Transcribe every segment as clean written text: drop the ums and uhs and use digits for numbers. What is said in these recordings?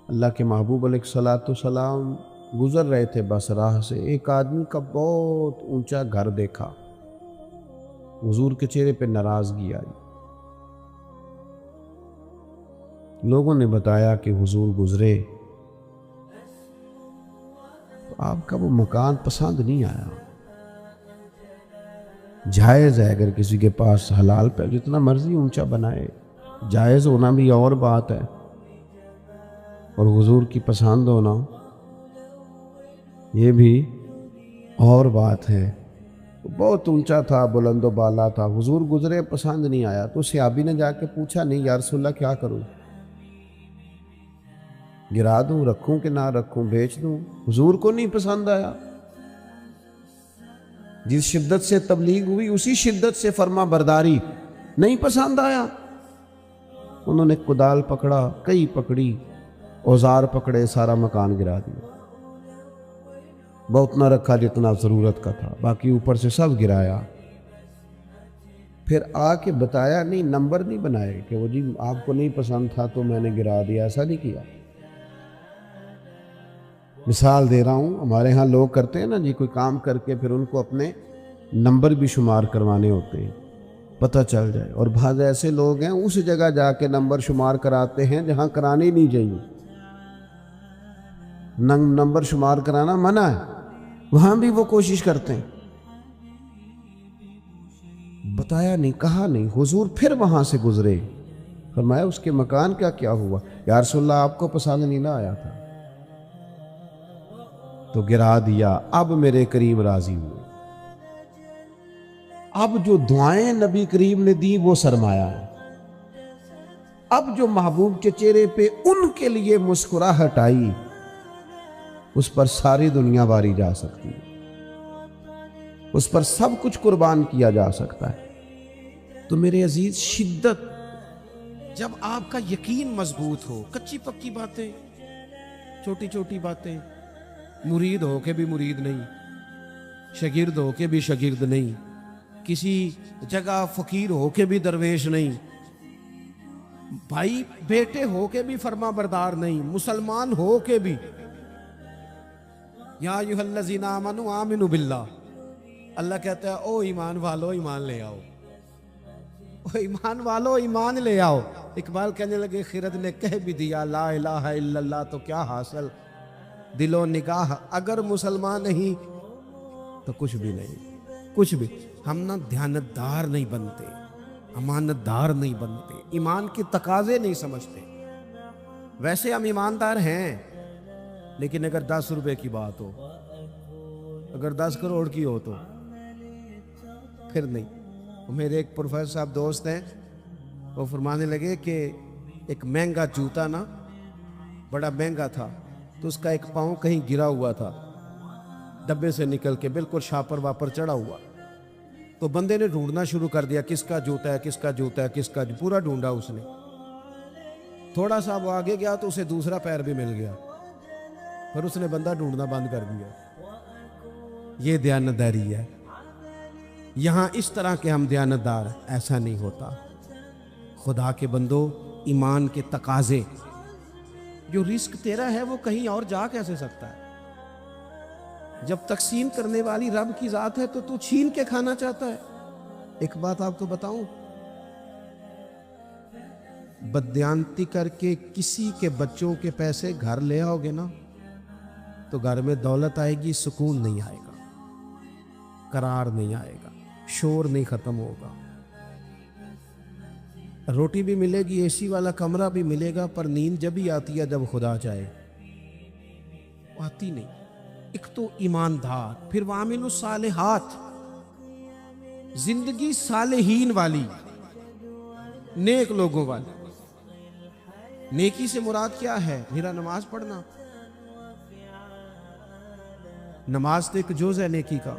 اللہ کے محبوب علیہ الصلوۃ والسلام گزر رہے تھے بس راہ سے، ایک آدمی کا بہت اونچا گھر دیکھا، حضور کے چہرے پہ ناراضگی آئی۔ لوگوں نے بتایا کہ حضور گزرے، آپ کا وہ مکان پسند نہیں آیا۔ جائز ہے اگر کسی کے پاس حلال پہ جتنا مرضی اونچا بنائے، جائز ہونا بھی اور بات ہے، اور حضور کی پسند ہونا یہ بھی اور بات ہے۔ بہت اونچا تھا، بلند و بالا تھا، حضور گزرے، پسند نہیں آیا، تو صحابی نے جا کے پوچھا، نہیں یا رسول اللہ کیا کروں، گرا دوں، رکھوں کہ نہ رکھوں، بیچ دوں؟ حضور کو نہیں پسند آیا۔ جس شدت سے تبلیغ ہوئی اسی شدت سے فرما برداری، نہیں پسند آیا۔ انہوں نے کدال پکڑا، کئی پکڑی، اوزار پکڑے، سارا مکان گرا دیا۔ بہت نہ رکھا جتنا ضرورت کا تھا، باقی اوپر سے سب گرایا۔ پھر آ کے بتایا نہیں، نمبر نہیں بنائے کہ وہ جی آپ کو نہیں پسند تھا تو میں نے گرا دیا، ایسا نہیں کیا۔ مثال دے رہا ہوں، ہمارے ہاں لوگ کرتے ہیں نا جی، کوئی کام کر کے پھر ان کو اپنے نمبر بھی شمار کروانے ہوتے ہیں، پتہ چل جائے، اور بعض ایسے لوگ ہیں اس جگہ جا کے نمبر شمار کراتے ہیں جہاں کرانے نہیں چاہیے۔ نمبر شمار کرانا منع ہے، وہاں بھی وہ کوشش کرتے ہیں۔ بتایا نہیں، کہا نہیں، حضور پھر وہاں سے گزرے، فرمایا اس کے مکان کا کیا ہوا؟ یا رسول اللہ آپ کو پسند نہیں نہ آیا تھا تو گرا دیا، اب میرے کریم راضی ہوئے۔ اب جو دعائیں نبی کریم نے دی وہ سرمایہ ہے۔ اب جو محبوب کے چہرے پہ ان کے لیے مسکراہٹ آئی، اس پر ساری دنیا واری جا سکتی ہے، اس پر سب کچھ قربان کیا جا سکتا ہے۔ تو میرے عزیز، شدت جب آپ کا یقین مضبوط ہو، کچی پکی باتیں، چھوٹی چھوٹی باتیں، مرید ہو کے بھی مرید نہیں، شاگرد ہو کے بھی شاگرد نہیں، کسی جگہ فقیر ہو کے بھی درویش نہیں، بھائی بیٹے ہو کے بھی فرما بردار نہیں، مسلمان ہو کے بھی، یا ایھا الذین آمنوا آمنوا باللہ، اللہ کہتا ہے او ایمان والو ایمان لے آؤ، او ایمان والو ایمان لے آؤ۔ اقبال کہنے لگے خرد نے کہہ بھی دیا لا الہ الا اللہ تو کیا حاصل، دل و نگاہ اگر مسلمان نہیں تو کچھ بھی نہیں، کچھ بھی۔ ہم نہ دیانتدار نہیں بنتے، امانت دار نہیں بنتے، ایمان کے تقاضے نہیں سمجھتے۔ ویسے ہم ایماندار ہیں، لیکن اگر 10 روپے کی بات ہو، اگر 10 کروڑ کی ہو تو پھر نہیں۔ میرے ایک پروفیسر صاحب دوست ہیں، وہ فرمانے لگے کہ ایک مہنگا جوتا نا، بڑا مہنگا تھا، تو اس کا ایک پاؤں کہیں گرا ہوا تھا، ڈبے سے نکل کے بالکل شاپر واپر چڑھا ہوا، تو بندے نے ڈھونڈنا شروع کر دیا کس کا جوتا ہے، کس کا جوتا ہے، کس کا، پورا ڈھونڈا اس نے۔ تھوڑا سا وہ آگے گیا تو اسے دوسرا پیر بھی مل گیا، پھر اس نے بندہ ڈھونڈنا بند کر دیا۔ یہ دیانتداری ہے۔ یہاں اس طرح کے ہم دیانتدار، ایسا نہیں ہوتا۔ خدا کے بندو، ایمان کے تقاضے، جو رزق تیرا ہے وہ کہیں اور جا کیسے سکتا ہے؟ جب تقسیم کرنے والی رب کی ذات ہے تو چھین کے کھانا چاہتا ہے۔ ایک بات آپ کو بتاؤں، بددیانتی کر کے کسی کے بچوں کے پیسے گھر لے آؤ گے نا، تو گھر میں دولت آئے گی، سکون نہیں آئے گا، قرار نہیں آئے گا، شور نہیں ختم ہوگا، روٹی بھی ملے گی، اے سی والا کمرہ بھی ملے گا، پر نیند جب ہی آتی ہے جب خدا چاہے، آتی نہیں۔ ایک تو ایماندار، پھر وعامل الصالحات، زندگی صالحین والی، نیک لوگوں والی۔ نیکی سے مراد کیا ہے؟ میرا نماز پڑھنا، نماز تو ایک جز ہے نیکی کا۔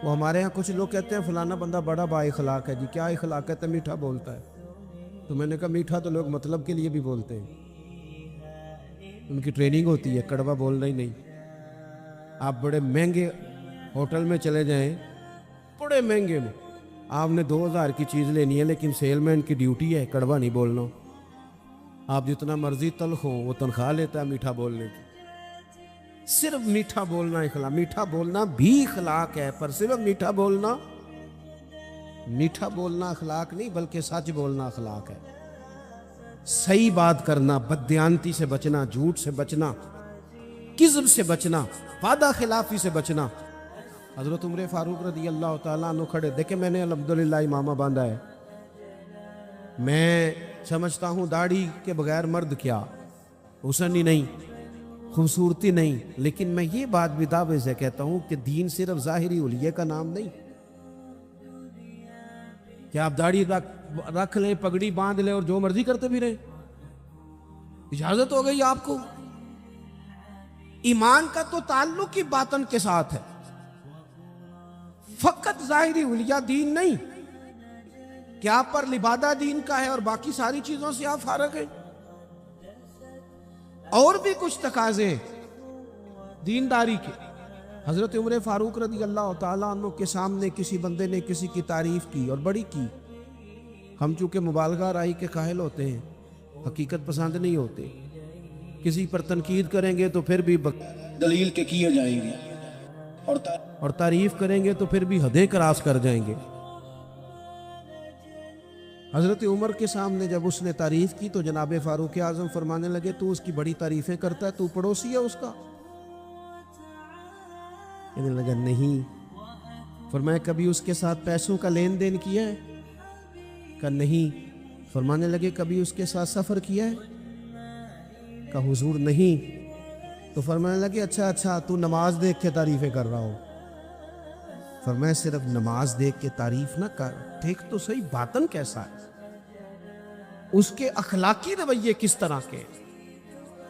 وہ ہمارے ہاں کچھ لوگ کہتے ہیں فلانا بندہ بڑا با اخلاق ہے جی، کیا اخلاق ہے؟ تو میٹھا بولتا ہے۔ تو میں نے کہا میٹھا تو لوگ مطلب کے لیے بھی بولتے ہیں، ان کی ٹریننگ ہوتی ہے، کڑوا بولنا ہی نہیں۔ آپ بڑے مہنگے ہوٹل میں چلے جائیں، بڑے مہنگے میں، آپ نے 2000 کی چیز لینی ہے، لیکن سیل مین کی ڈیوٹی ہے کڑوا نہیں بولنا۔ آپ جتنا مرضی تلخ ہو وہ تنخواہ لیتا ہے میٹھا بولنے کی. صرف میٹھا بولنا اخلاق. میٹھا بولنا بھی اخلاق ہے، پر صرف میٹھا بولنا اخلاق نہیں بلکہ سچ بولنا اخلاق ہے. صحیح بات کرنا، بددیانتی سے بچنا، جھوٹ سے بچنا، کذب سے بچنا، وعدہ خلافی سے بچنا. حضرت عمر فاروق رضی اللہ تعالیٰ عنہ کھڑے، دیکھیں میں نے الحمدللہ امامہ باندھا ہے. میں سمجھتا ہوں داڑھی کے بغیر مرد کیا، حسن ہی نہیں، خوبصورتی نہیں، لیکن میں یہ بات بھی دعوے سے کہتا ہوں کہ دین صرف ظاہری حلیے کا نام نہیں کہ آپ داڑھی رکھ لیں، پگڑی باندھ لیں اور جو مرضی کرتے بھی رہیں. اجازت ہو گئی آپ کو. ایمان کا تو تعلق ہی باطن کے ساتھ ہے. فقط ظاہری حلیہ دین نہیں کہ آپ پر لبادہ دین کا ہے اور باقی ساری چیزوں سے آپ فارغ ہیں. اور بھی کچھ تقاضے دینداری کے. حضرت عمر فاروق رضی اللہ تعالیٰ عنہ کے سامنے کسی بندے نے کسی کی تعریف کی اور بڑی کی. ہم چونکہ مبالغہ رائی کے قائل ہوتے ہیں، حقیقت پسند نہیں ہوتے. کسی پر تنقید کریں گے تو پھر بھی دلیل کے کیے جائیں گے، اور تعریف کریں گے تو پھر بھی حدیں کراس کر جائیں گے. حضرت عمر کے سامنے جب اس نے تعریف کی تو جناب فاروق اعظم فرمانے لگے تو اس کی بڑی تعریفیں کرتا ہے، تو پڑوسی ہے اس کا؟ کہنے لگا نہیں. فرمایا کبھی اس کے ساتھ پیسوں کا لین دین کیا ہے؟ کہا نہیں. فرمانے لگے کبھی اس کے ساتھ سفر کیا ہے؟ کہا حضور نہیں. تو فرمانے لگے اچھا تو نماز دیکھ کے تعریفیں کر رہا ہو. فرمایا صرف نماز دیکھ کے تعریف نہ کر، دیکھ تو صحیح باطن کیسا ہے، اس کے اخلاقی رویے کس طرح کے.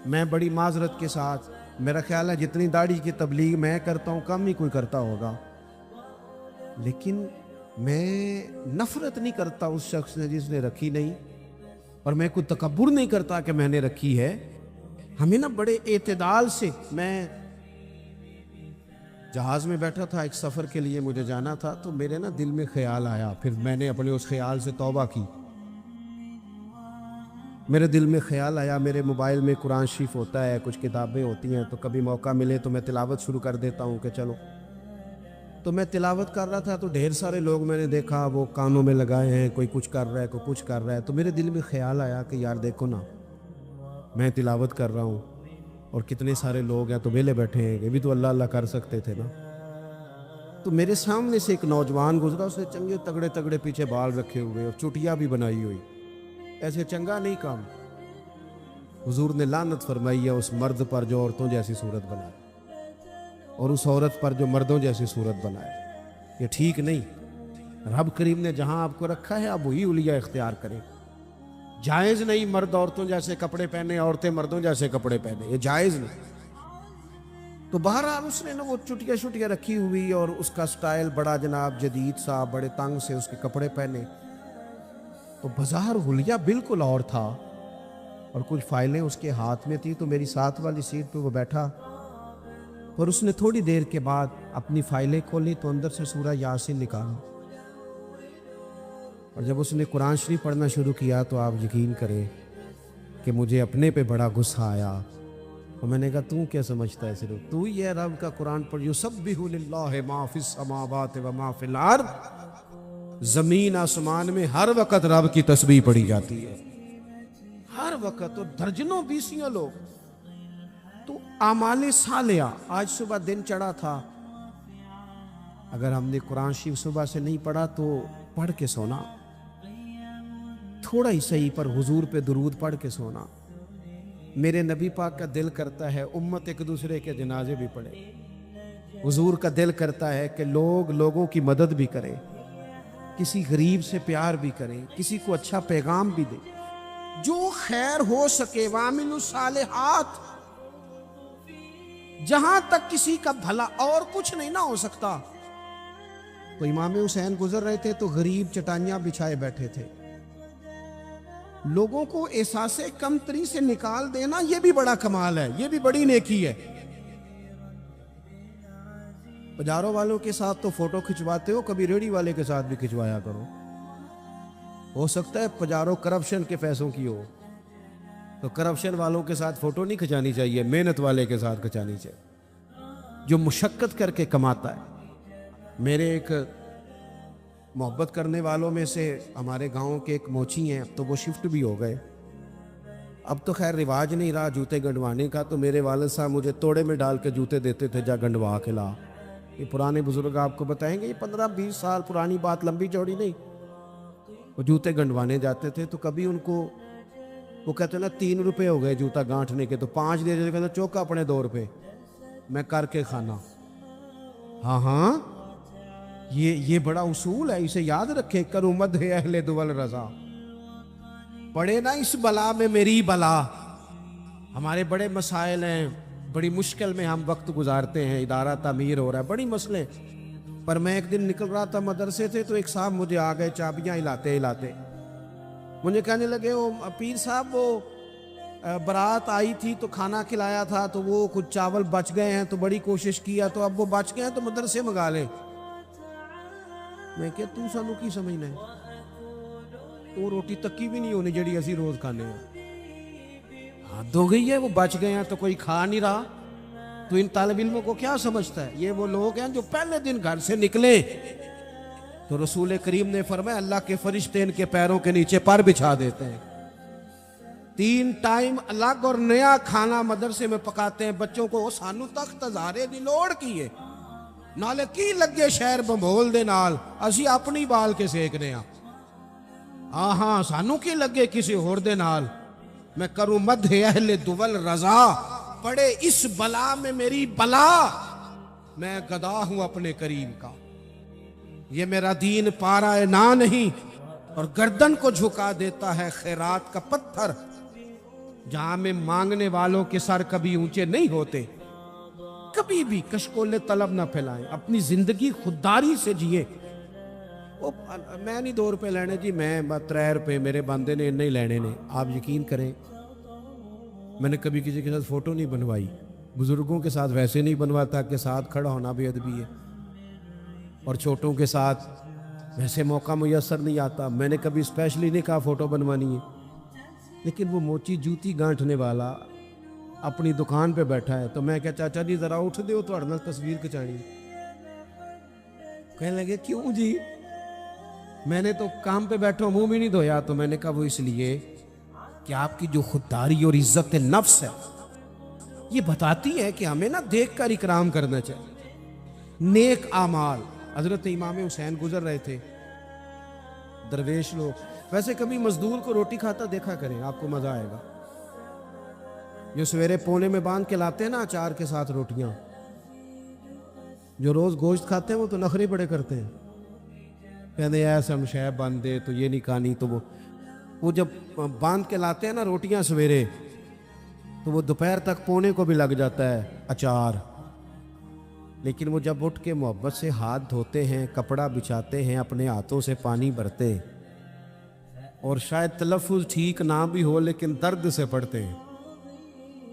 میں بڑی معذرت کے ساتھ، میرا خیال ہے جتنی داڑھی کی تبلیغ میں کرتا ہوں کم ہی کوئی کرتا ہوگا، لیکن میں نفرت نہیں کرتا اس شخص نے جس نے رکھی نہیں، اور میں کوئی تکبر نہیں کرتا کہ میں نے رکھی ہے. ہمیں نا بڑے اعتدال سے، میں جہاز میں بیٹھا تھا، ایک سفر کے لیے مجھے جانا تھا، تو میرے نا دل میں خیال آیا، پھر میں نے اپنے اس خیال سے توبہ کی. میرے دل میں خیال آیا، میرے موبائل میں قرآن شریف ہوتا ہے، کچھ کتابیں ہوتی ہیں، تو کبھی موقع ملے تو میں تلاوت شروع کر دیتا ہوں کہ چلو. تو میں تلاوت کر رہا تھا تو ڈھیر سارے لوگ میں نے دیکھا وہ کانوں میں لگائے ہیں، کوئی کچھ کر رہا ہے، کوئی کچھ کر رہا ہے. تو میرے دل میں خیال آیا کہ یار دیکھو نا، میں تلاوت کر رہا ہوں اور کتنے سارے لوگ ہیں تو ویلے بیٹھے ہیں، یہ بھی تو اللہ اللہ کر سکتے تھے نا. تو میرے سامنے سے ایک نوجوان گزرا، اس نے چنگے تگڑے پیچھے بال رکھے ہوئے اور چٹیا بھی بنائی ہوئی. ایسے چنگا نہیں کام. حضور نے لعنت فرمائی ہے اس مرد پر جو عورتوں جیسی صورت بنائے، اور اس عورت پر جو مردوں جیسی صورت بنائے. یہ ٹھیک نہیں. رب کریم نے جہاں آپ کو رکھا ہے آپ وہی حلیہ اختیار کریں. جائز نہیں مرد عورتوں جیسے کپڑے پہنے، عورتیں مردوں جیسے کپڑے پہنے، یہ جائز نہیں. تو بہرحال اس نے نا وہ چٹیا رکھی ہوئی اور اس کا سٹائل بڑا جناب جدید سا، بڑے تنگ سے اس کے کپڑے پہنے. تو بظاہر حلیہ بالکل اور تھا، اور کچھ فائلیں اس کے ہاتھ میں تھی. تو میری ساتھ والی سیٹ پہ وہ بیٹھا، اور اس نے تھوڑی دیر کے بعد اپنی فائلیں کھولی تو اندر سے سورہ یاسین نکالا، اور جب اس نے قرآن شریف پڑھنا شروع کیا تو آپ یقین کریں کہ مجھے اپنے پہ بڑا غصہ آیا. اور میں نے کہا تو کیا سمجھتا ہے، صرف تو ہی ہے رب کا قرآن پڑھ. یسبح للہ ما فی السماوات و ما فی الارض. زمین آسمان میں ہر وقت رب کی تسبیح پڑھی جاتی ہے، ہر وقت. اور درجنوں بیسیوں لوگ. تو اعمال صالحہ، آج صبح دن چڑھا تھا، اگر ہم نے قرآن شریف صبح سے نہیں پڑھا تو پڑھ کے سونا، تھوڑا ہی صحیح پر حضور پہ درود پڑھ کے سونا. میرے نبی پاک کا دل کرتا ہے امت ایک دوسرے کے جنازے بھی پڑھے. حضور کا دل کرتا ہے کہ لوگوں کی مدد بھی کریں، کسی غریب سے پیار بھی کریں، کسی کو اچھا پیغام بھی دیں، جو خیر ہو سکے. وَعَمِلُوا الصَّالِحَاتِ. جہاں تک کسی کا بھلا اور کچھ نہیں نہ ہو سکتا. تو امام حسین گزر رہے تھے تو غریب چٹائیاں بچھائے بیٹھے تھے. لوگوں کو احساس کمتری سے نکال دینا یہ بھی بڑا کمال ہے، یہ بھی بڑی نیکی ہے. بازاروں والوں کے ساتھ تو فوٹو کھنچواتے ہو، کبھی ریڑھی والے کے ساتھ بھی کھنچوایا کرو. ہو سکتا ہے پجارو کرپشن کے پیسوں کی ہو. تو کرپشن والوں کے ساتھ فوٹو نہیں کھنچانی چاہیے، محنت والے کے ساتھ کھنچانی چاہیے جو مشقت کر کے کماتا ہے۔ میرے ایک محبت کرنے والوں میں سے ہمارے گاؤں کے ایک موچی ہیں، اب تو وہ شفٹ بھی ہو گئے، اب تو خیر رواج نہیں رہا جوتے گنڈوانے کا، تو میرے والد صاحب مجھے توڑے میں ڈال کے جوتے دیتے تھے، جا گنڈوا کے لا۔ یہ پرانے بزرگ آپ کو بتائیں گے، یہ 15-20 سال پرانی بات، لمبی چوڑی نہیں۔ وہ جوتے گنڈوانے جاتے تھے تو کبھی ان کو وہ کہتے نا 3 روپے ہو گئے جوتا گانٹھنے کے، تو 5 دے دیتے، کہتے چوکا اپنے 2 روپے میں کر کے کھانا۔ ہاں ہاں، یہ بڑا اصول ہے، اسے یاد رکھے، کرو مدح اہل دول رضا، پڑے نا اس بلا میں میری بلا۔ ہمارے بڑے مسائل ہیں، بڑی مشکل میں ہم وقت گزارتے ہیں، ادارہ تعمیر ہو رہا ہے، بڑی مسئلے۔ پر میں ایک دن نکل رہا تھا مدرسے سے، تو ایک صاحب مجھے آ گئے چابیاں ہلاتے ہلاتے، مجھے کہنے لگے، وہ پیر صاحب وہ برات آئی تھی تو کھانا کھلایا تھا، تو وہ کچھ چاول بچ گئے ہیں، تو بڑی کوشش کیا، تو اب وہ بچ گئے ہیں تو مدرسے منگا لیں۔ میں کہ تو سانو کی سمجھنا ہے، وہ روٹی تکی بھی نہیں ہونی جڑی اسی روز کھانے ہیں، حد ہو گئی ہے، وہ بچ گئے ہیں تو کوئی کھا نہیں رہا، تو ان طالب علموں کو کیا سمجھتا ہے؟ یہ وہ لوگ ہیں جو پہلے دن گھر سے نکلے تو رسول کریم نے فرمایا اللہ کے فرشتے ان کے پیروں کے نیچے پر بچھا دیتے ہیں، 3 ٹائم الگ اور نیا کھانا مدرسے میں پکاتے ہیں بچوں کو۔ سانو تخت ہزارے دی لوڑ کی ہے، نالے کی لگے شہر بمبول دے نال، اسی اپنی بال کے سیکنے ہاں، ہاں سانو کی لگے کسی ہور دے نال۔ میں کروں مدح اہل دول رضا، پڑے اس بلا میں میری بلا، میں گدا ہوں اپنے کریم کا۔ یہ میرا دین پارا نہ نہیں، اور گردن کو جھکا دیتا ہے خیرات کا پتھر، جہاں میں مانگنے والوں کے سر کبھی اونچے نہیں ہوتے۔ کبھی بھی کشکول طلب نہ پھیلائیں، اپنی زندگی خودداری سے جیے۔ میں نہیں 2 روپے لینے جی، میں 3 روپے میرے بندے نے نہیں لینے نے۔ آپ یقین کریں میں نے کبھی کسی کے ساتھ فوٹو نہیں بنوائی، بزرگوں کے ساتھ ویسے نہیں بنواتا کہ ساتھ کھڑا ہونا بھی ادبی ہے، اور چھوٹوں کے ساتھ ویسے موقع میسر نہیں آتا۔ میں نے کبھی اسپیشلی نہیں کہا فوٹو بنوانی ہے، لیکن وہ موچی جوتی گانٹھنے والا اپنی دکان پہ بیٹھا ہے، تو میں کہا چاچا جی ذرا اٹھ دیو تو اڑنا تصویر کھچانی۔ کہنے لگے کیوں جی؟ میں نے تو کام پہ بیٹھا منہ بھی نہیں دھویا، تو میں نے کہا وہ اس لیے کہ آپ کی جو خودداری اور عزت نفس ہے یہ بتاتی ہے کہ ہمیں نا دیکھ کر اکرام کرنا چاہیے۔ نیک اعمال، حضرت امام حسین گزر رہے تھے، درویش لوگ، ویسے کبھی مزدور کو روٹی کھاتا دیکھا کریں، آپ کو مزہ آئے گا۔ جو سویرے پونے میں باندھ کے لاتے ہیں نا اچار کے ساتھ روٹیاں، جو روز گوشت کھاتے ہیں وہ تو نخرے بڑے کرتے ہیں، کہتے ہیں ایسا ہم شہ باندھ دے تو یہ نہیں کھانی، تو وہ جب باندھ کے لاتے ہیں نا روٹیاں سویرے، تو وہ دوپہر تک پونے کو بھی لگ جاتا ہے اچار، لیکن وہ جب اٹھ کے محبت سے ہاتھ دھوتے ہیں، کپڑا بچھاتے ہیں، اپنے ہاتھوں سے پانی بھرتے ہیں، اور شاید تلفظ ٹھیک نہ بھی ہو لیکن درد سے پڑھتے ہیں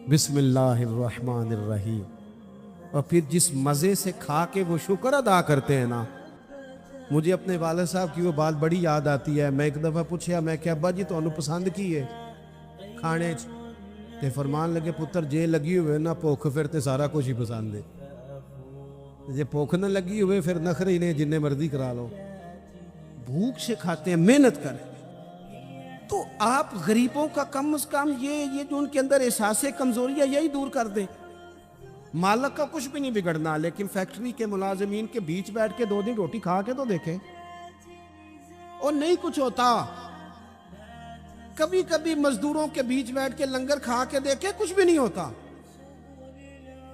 بسم اللہ الرحمن الرحیم، اور پھر جس مزے سے کھا کے وہ شکر ادا کرتے ہیں نا، مجھے اپنے والد صاحب کی وہ بات بڑی یاد آتی ہے۔ میں ایک دفعہ پوچھا، میں کہ ابا جی تو انہوں پسند کی ہے کھانے تے فرمان لگے پتر جے لگی ہوئے نا بھوک پھر تے سارا کچھ ہی پسند ہے، جے بھوک نہ لگی ہوئے پھر نخرے ہی نہیں جننے مرضی کرا لو، بھوک سے کھاتے ہیں، محنت کریں۔ تو آپ غریبوں کا کم از کم یہ جو ان کے اندر احساس کمزوری ہے یہی دور کر دیں۔ مالک کا کچھ بھی نہیں بگڑنا، لیکن فیکٹری کے ملازمین کے بیچ بیٹھ کے 2 دن روٹی کھا کے تو دیکھیں، اور نہیں کچھ ہوتا۔ کبھی کبھی مزدوروں کے بیچ بیٹھ کے لنگر کھا کے دیکھیں، کچھ بھی نہیں ہوتا۔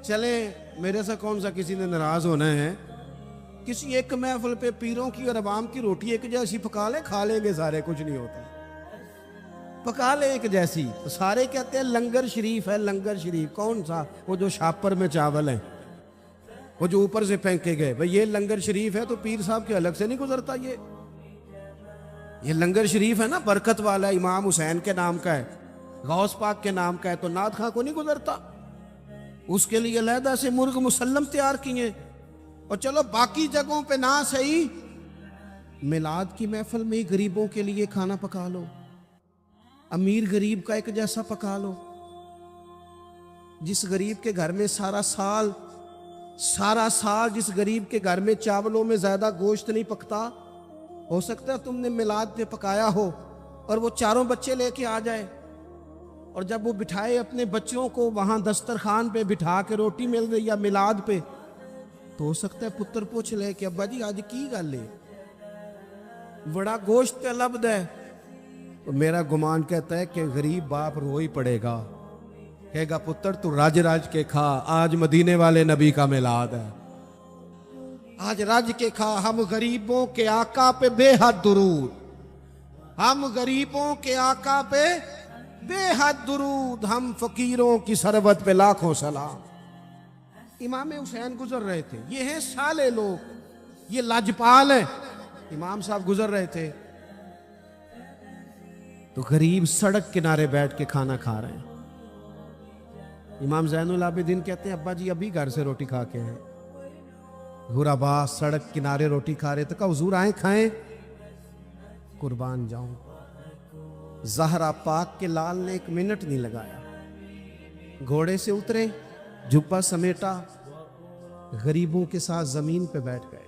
چلیں میرے سے کون سا کسی نے ناراض ہونا ہے، کسی ایک محفل پہ پیروں کی اور عوام کی روٹی ایک جیسی پکا لیں، کھا لیں گے سارے، کچھ نہیں ہوتا، پکا لیں ایک جیسی۔ تو سارے کہتے ہیں لنگر شریف ہے، لنگر شریف کون سا؟ وہ جو شاپر میں چاول ہیں، وہ جو اوپر سے پھینکے گئے، بھئی یہ لنگر شریف ہے تو پیر صاحب کے الگ سے نہیں گزرتا، یہ لنگر شریف ہے نا، برکت والا امام حسین کے نام کا ہے، غوث پاک کے نام کا ہے، تو نعت خواں کو نہیں گزرتا، اس کے لیے علیحدہ سے مرغ مسلم تیار کیے۔ اور چلو باقی جگہوں پہ نہ صحیح، میلاد کی محفل میں ہی غریبوں کے لیے کھانا پکا لو، امیر غریب کا ایک جیسا پکا لو. جس غریب کے گھر میں سارا سال جس غریب کے گھر میں چاولوں میں زیادہ گوشت نہیں پکتا، ہو سکتا ہے تم نے میلاد پہ پکایا ہو اور وہ چاروں بچے لے کے آ جائے، اور جب وہ بٹھائے اپنے بچوں کو وہاں دسترخوان پہ بٹھا کے روٹی مل رہی ہے میلاد پہ، تو ہو سکتا ہے پتر پوچھ لے کہ ابا جی آج کی گل ہے، بڑا گوشت پہ لبد ہے. تو میرا گمان کہتا ہے کہ غریب باپ رو ہی پڑے گا، کہے گا پتر تو راج کے کھا، آج مدینے والے نبی کا میلاد ہے، آج راج کے کھا. ہم غریبوں کے آقا پہ بے حد درود، ہم غریبوں کے آقا پہ بے حد درود، ہم فقیروں کی سربت پہ لاکھوں سلام. امام حسین گزر رہے تھے، یہ ہیں سالے لوگ، یہ لاجپال ہیں. امام صاحب گزر رہے تھے تو غریب سڑک کنارے بیٹھ کے کھانا کھا رہے ہیں. امام زین العابدین کہتے ہیں ابا جی ابھی گھر سے روٹی کھا کے ہیں. غربا سڑک کنارے روٹی کھا رہے، تو کہا حضور آئیں کھائیں. قربان جاؤں، زہرا پاک کے لال نے 1 منٹ نہیں لگایا، گھوڑے سے اترے، جبہ سمیٹا، غریبوں کے ساتھ زمین پہ بیٹھ گئے.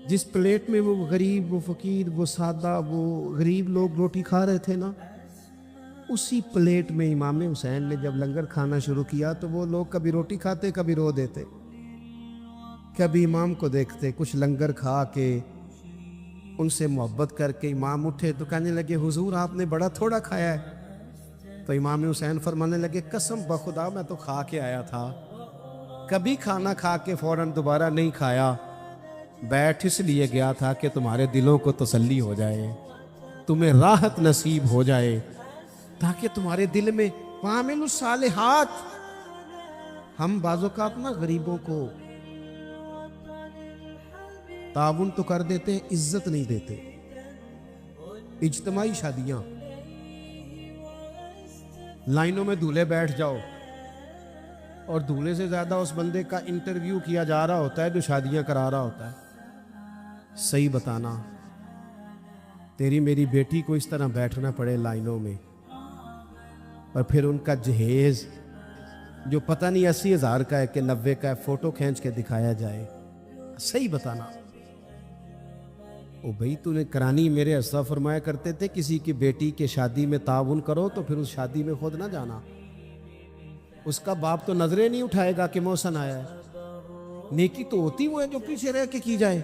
جس پلیٹ میں وہ غریب، وہ فقیر، وہ سادہ، وہ غریب لوگ روٹی کھا رہے تھے نا، اسی پلیٹ میں امام حسین نے جب لنگر کھانا شروع کیا تو وہ لوگ کبھی روٹی کھاتے، کبھی رو دیتے، کبھی امام کو دیکھتے. کچھ لنگر کھا کے ان سے محبت کر کے امام اٹھے تو کہنے لگے حضور آپ نے بڑا تھوڑا کھایا ہے. تو امام حسین فرمانے لگے قسم بخدا میں تو کھا کے آیا تھا، کبھی کھانا کھا کے فوراً دوبارہ نہیں کھایا، بیٹھ اس لیے گیا تھا کہ تمہارے دلوں کو تسلی ہو جائے، تمہیں راحت نصیب ہو جائے، تاکہ تمہارے دل میں وَعَمِلُوا الصَّالِحَاتِ. ہم بعض اوقات نا غریبوں کو تعاون تو کر دیتے ہیں، عزت نہیں دیتے. اجتماعی شادیاں، لائنوں میں دولہے بیٹھ جاؤ اور دولہے سے زیادہ اس بندے کا انٹرویو کیا جا رہا ہوتا ہے جو شادیاں کرا رہا ہوتا ہے. صحیح بتانا، تیری میری بیٹی کو اس طرح بیٹھنا پڑے لائنوں میں، اور پھر ان کا جہیز جو پتہ نہیں 80,000 کا ہے کہ 90 کا ہے، فوٹو کھینچ کے دکھایا جائے. صحیح بتانا. او بھئی تو نے کرانی، میرے اسلاف فرمایا کرتے تھے کسی کی بیٹی کے شادی میں تعاون کرو تو پھر اس شادی میں خود نہ جانا. اس کا باپ تو نظریں نہیں اٹھائے گا کہ محسن آیا ہے. نیکی تو ہوتی وہ ہے جو پیچھے رہ کے کی جائے.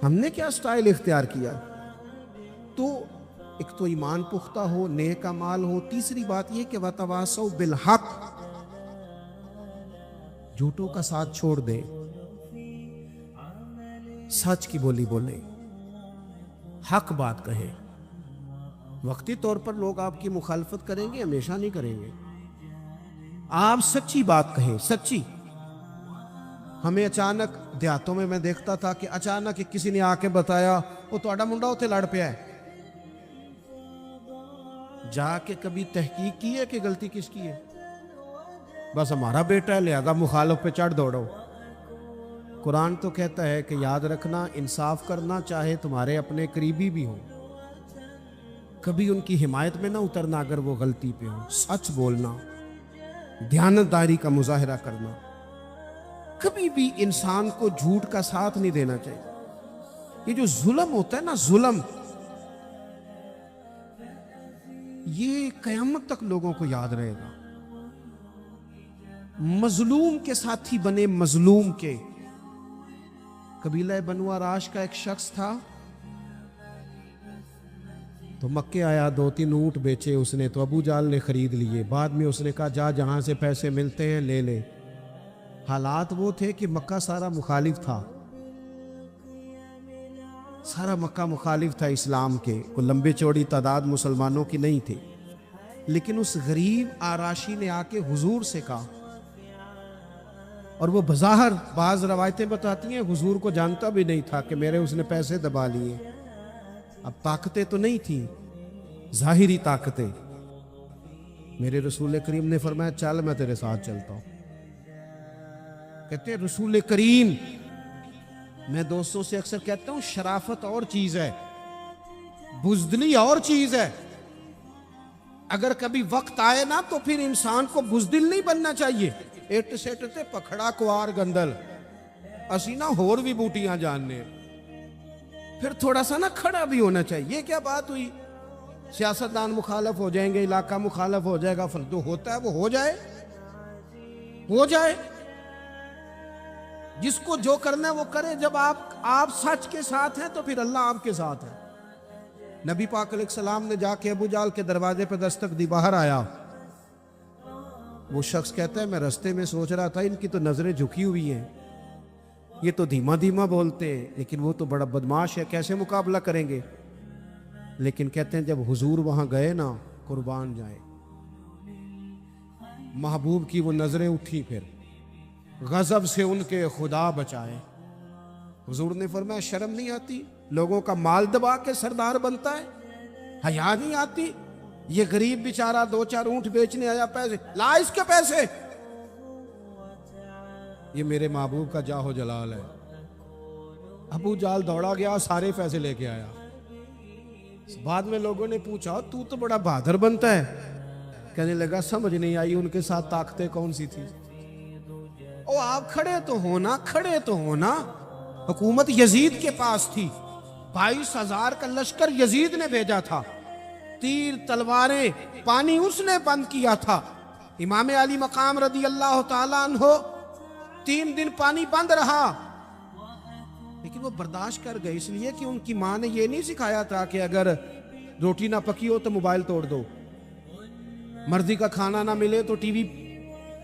ہم نے کیا سٹائل اختیار کیا؟ تو ایک تو ایمان پختہ ہو، نیک اعمال ہو. تیسری بات یہ کہ وَتَوَاصَوْا بِالْحَقِّ، جھوٹوں کا ساتھ چھوڑ دے، سچ کی بولی بولے، حق بات کہے. وقتی طور پر لوگ آپ کی مخالفت کریں گے، ہمیشہ نہیں کریں گے. آپ سچی بات کہیں، سچی. ہمیں اچانک دیہاتوں میں دیکھتا تھا کہ اچانک کسی نے آ کے بتایا وہ تہاڈا منڈا اتنے لڑ پیا ہے. جا کے کبھی تحقیق کی ہے کہ غلطی کس کی ہے؟ بس ہمارا بیٹا ہے لہذا مخالف پہ چڑھ دوڑو. قرآن تو کہتا ہے کہ یاد رکھنا، انصاف کرنا، چاہے تمہارے اپنے قریبی بھی ہوں، کبھی ان کی حمایت میں نہ اترنا اگر وہ غلطی پہ ہوں. سچ بولنا، دیانتداری کا مظاہرہ کرنا. کبھی بھی انسان کو جھوٹ کا ساتھ نہیں دینا چاہیے. یہ جو ظلم ہوتا ہے نا، ظلم، یہ قیامت تک لوگوں کو یاد رہے گا. مظلوم کے ساتھی بنے مظلوم کے. قبیلہ بنو عراش کا ایک شخص تھا، تو مکے آیا، 2-3 اونٹ بیچے اس نے، تو ابو جال نے خرید لیے. بعد میں اس نے کہا جا جہاں سے پیسے ملتے ہیں لے لے. حالات وہ تھے کہ مکہ سارا مخالف تھا، سارا مکہ مخالف تھا اسلام کے، کوئی لمبے چوڑی تعداد مسلمانوں کی نہیں تھی. لیکن اس غریب آراشی نے آ کے حضور سے کہا، اور وہ بظاہر بعض روایتیں بتاتی ہیں حضور کو جانتا بھی نہیں تھا کہ میرے اس نے پیسے دبا لیے. اب طاقتیں تو نہیں تھیں، ظاہری طاقتیں. میرے رسول کریم نے فرمایا چل میں تیرے ساتھ چلتا ہوں. کہتے ہیں رسول کریم، میں دوستوں سے اکثر کہتا ہوں شرافت اور چیز ہے، بزدلی اور چیز ہے. اگر کبھی وقت آئے نا تو پھر انسان کو بزدل نہیں بننا چاہیے. اٹ سٹ تے پکھڑا کوار گندل اسی نا ہور بھی بوٹیاں جاننے. پھر تھوڑا سا نا کھڑا بھی ہونا چاہیے. یہ کیا بات ہوئی؟ سیاستدان مخالف ہو جائیں گے, علاقہ مخالف ہو جائے گا, جو ہوتا ہے وہ ہو جائے. جس کو جو کرنا ہے وہ کرے. جب آپ سچ کے ساتھ ہیں تو پھر اللہ آپ کے ساتھ ہے. نبی پاک علیہ السلام نے جا کے ابو جہل کے دروازے پہ دستک دی, باہر آیا. وہ شخص کہتا ہے میں رستے میں سوچ رہا تھا ان کی تو نظریں جھکی ہوئی ہیں, یہ تو دھیما دھیما بولتے ہیں, لیکن وہ تو بڑا بدماش ہے, کیسے مقابلہ کریں گے. لیکن کہتے ہیں جب حضور وہاں گئے نا, قربان جائے, محبوب کی وہ نظریں اٹھی, پھر غضب سے ان کے خدا بچائے. حضور نے فرمایا شرم نہیں آتی؟ لوگوں کا مال دبا کے سردار بنتا ہے, حیا نہیں آتی؟ یہ غریب بیچارہ 2-4 اونٹ بیچنے آیا, پیسے لا اس کے پیسے. یہ میرے محبوب کا جاہ و جلال ہے. ابو جہل دوڑا گیا, سارے پیسے لے کے آیا. بعد میں لوگوں نے پوچھا تو بڑا بہادر بنتا ہے. کہنے لگا سمجھ نہیں آئی ان کے ساتھ طاقتیں کون سی تھی. او آپ کھڑے تو ہونا. حکومت یزید کے پاس تھی, 22,000 کا لشکر یزید نے بھیجا تھا, تیر تلواریں پانی اس نے بند کیا تھا. امام علی مقام رضی اللہ تعالیٰ عنہ 3 دن پانی بند رہا, لیکن وہ برداشت کر گئے, اس لیے کہ ان کی ماں نے یہ نہیں سکھایا تھا کہ اگر روٹی نہ پکی ہو تو موبائل توڑ دو, مرضی کا کھانا نہ ملے تو ٹی وی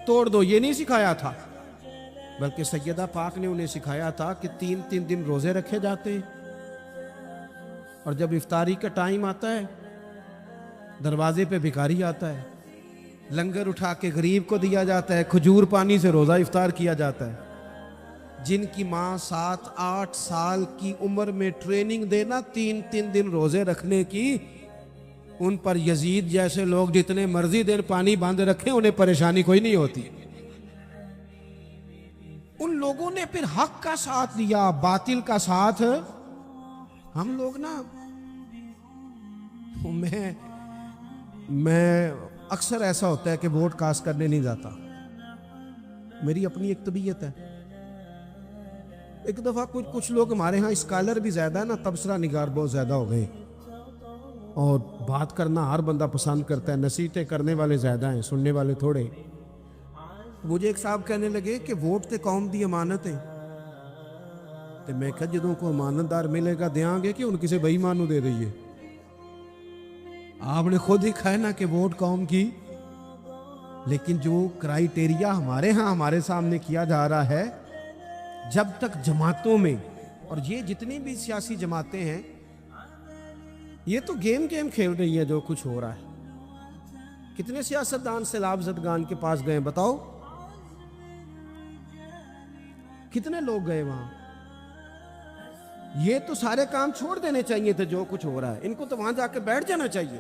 توڑ دو, یہ نہیں سکھایا تھا. بلکہ سیدہ پاک نے انہیں سکھایا تھا کہ 3 دن روزے رکھے جاتے, اور جب افطاری کا ٹائم آتا ہے دروازے پہ بھکاری آتا ہے, لنگر اٹھا کے غریب کو دیا جاتا ہے, کھجور پانی سے روزہ افطار کیا جاتا ہے. جن کی ماں 7-8 سال کی عمر میں ٹریننگ دینا 3 دن روزے رکھنے کی, ان پر یزید جیسے لوگ جتنے مرضی دیر پانی باندھ رکھیں انہیں پریشانی کوئی نہیں ہوتی. ان لوگوں نے پھر حق کا ساتھ دیا, باطل کا ساتھ. ہم لوگ نا, میں اکثر ایسا ہوتا ہے کہ ووٹ کاسٹ کرنے نہیں جاتا, میری اپنی ایک طبیعت ہے. ایک دفعہ کچھ لوگ ہمارے ہاں اسکالر بھی زیادہ ہے نا, تبصرہ نگار بہت زیادہ ہو گئے, اور بات کرنا ہر بندہ پسند کرتا ہے, نصیحتیں کرنے والے زیادہ ہیں, سننے والے تھوڑے. مجھے ایک صاحب کہنے لگے کہ ووٹ تے قوم دی امانت ہے. تو میں کہا جدوں کو امانت دار ملے گا دیاں گے کہ ان کسی بے ایمان نو دے دئیے. آپ نے خود ہی کہا نا کہ ووٹ قوم کی, لیکن جو کرائیٹیریا ہمارے ہاں ہمارے سامنے کیا جا رہا ہے, جب تک جماعتوں میں, اور یہ جتنی بھی سیاسی جماعتیں ہیں یہ تو گیم کھیل رہی ہے جو کچھ ہو رہا ہے. کتنے سیاستدان سیلاب زدگان کے پاس گئے بتاؤ, کتنے لوگ گئے وہاں؟ یہ تو سارے کام چھوڑ دینے چاہیے تھے جو کچھ ہو رہا ہے, ان کو تو وہاں جا کے بیٹھ جانا چاہیے.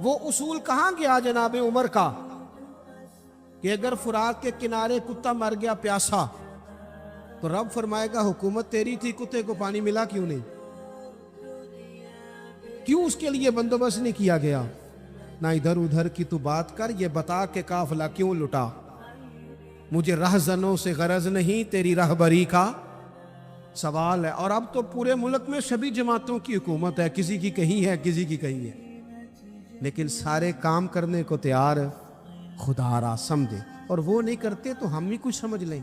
وہ اصول کہاں گیا جناب عمر کا کہ اگر فرات کے کنارے کتا مر گیا پیاسا تو رب فرمائے گا حکومت تیری تھی, کتے کو پانی ملا کیوں نہیں؟ کیوں اس کے لیے بندوبست نہیں کیا گیا؟ نہ ادھر ادھر کی تو بات کر, یہ بتا کہ قافلہ کیوں لٹا. مجھے رہزنوں سے غرض نہیں, تیری رہبری کا سوال ہے. اور اب تو پورے ملک میں سبھی جماعتوں کی حکومت ہے, کسی کی کہیں ہے کسی کی کہیں ہے, لیکن سارے کام کرنے کو تیار خدا را سمجھے, اور وہ نہیں کرتے تو ہم بھی کچھ سمجھ لیں.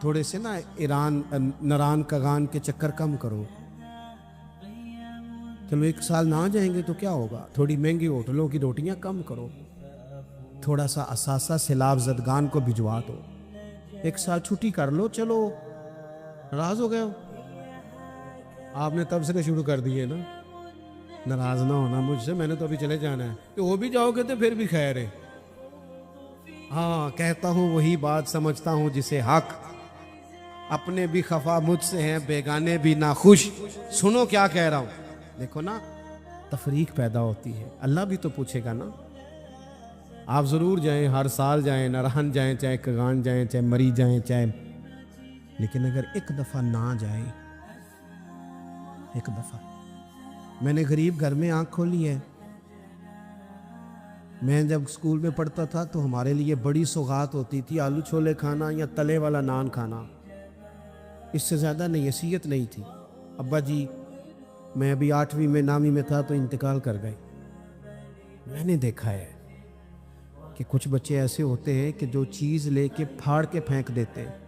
تھوڑے سے نا ایران نران کغان کے چکر کم کرو. چلو 1 سال نہ جائیں گے تو کیا ہوگا, تھوڑی مہنگی ہوٹلوں کی روٹیاں کم کرو, تھوڑا سا اثاثہ سیلاب زدگان کو بھجوا دو, 1 سال چھٹی کر لو. چلو ناراض ہو گئے ہو, آپ نے تب سے شروع کر دیے نا, ناراض نہ ہونا مجھ سے, میں نے تو ابھی چلے جانا ہے. تو وہ بھی جاؤ گے تو پھر بھی خیر ہے. ہاں کہتا ہوں وہی بات, سمجھتا ہوں جسے حق, اپنے بھی خفا مجھ سے ہیں, بیگانے بھی ناخوش. سنو کیا کہہ رہا ہوں, دیکھو نا تفریق پیدا ہوتی ہے, اللہ بھی تو پوچھے گا نا. آپ ضرور جائیں, ہر سال جائیں, نرہن جائیں, چاہے کغان جائیں, چاہے مری جائیں, چاہے, لیکن اگر ایک دفعہ نہ جائیں, ایک دفعہ میں نے غریب گھر میں آنکھ کھولی ہے. میں جب اسکول میں پڑھتا تھا تو ہمارے لیے بڑی سوغات ہوتی تھی آلو چھولے کھانا یا تلے والا نان کھانا. اس سے زیادہ نہیں، حیثیت نہیں تھی. ابا جی میں ابھی 8ویں میں 9ویں میں تھا تو انتقال کر گئے. میں نے دیکھا ہے کہ کچھ بچے ایسے ہوتے ہیں کہ جو چیز لے کے پھاڑ کے پھینک دیتے ہیں.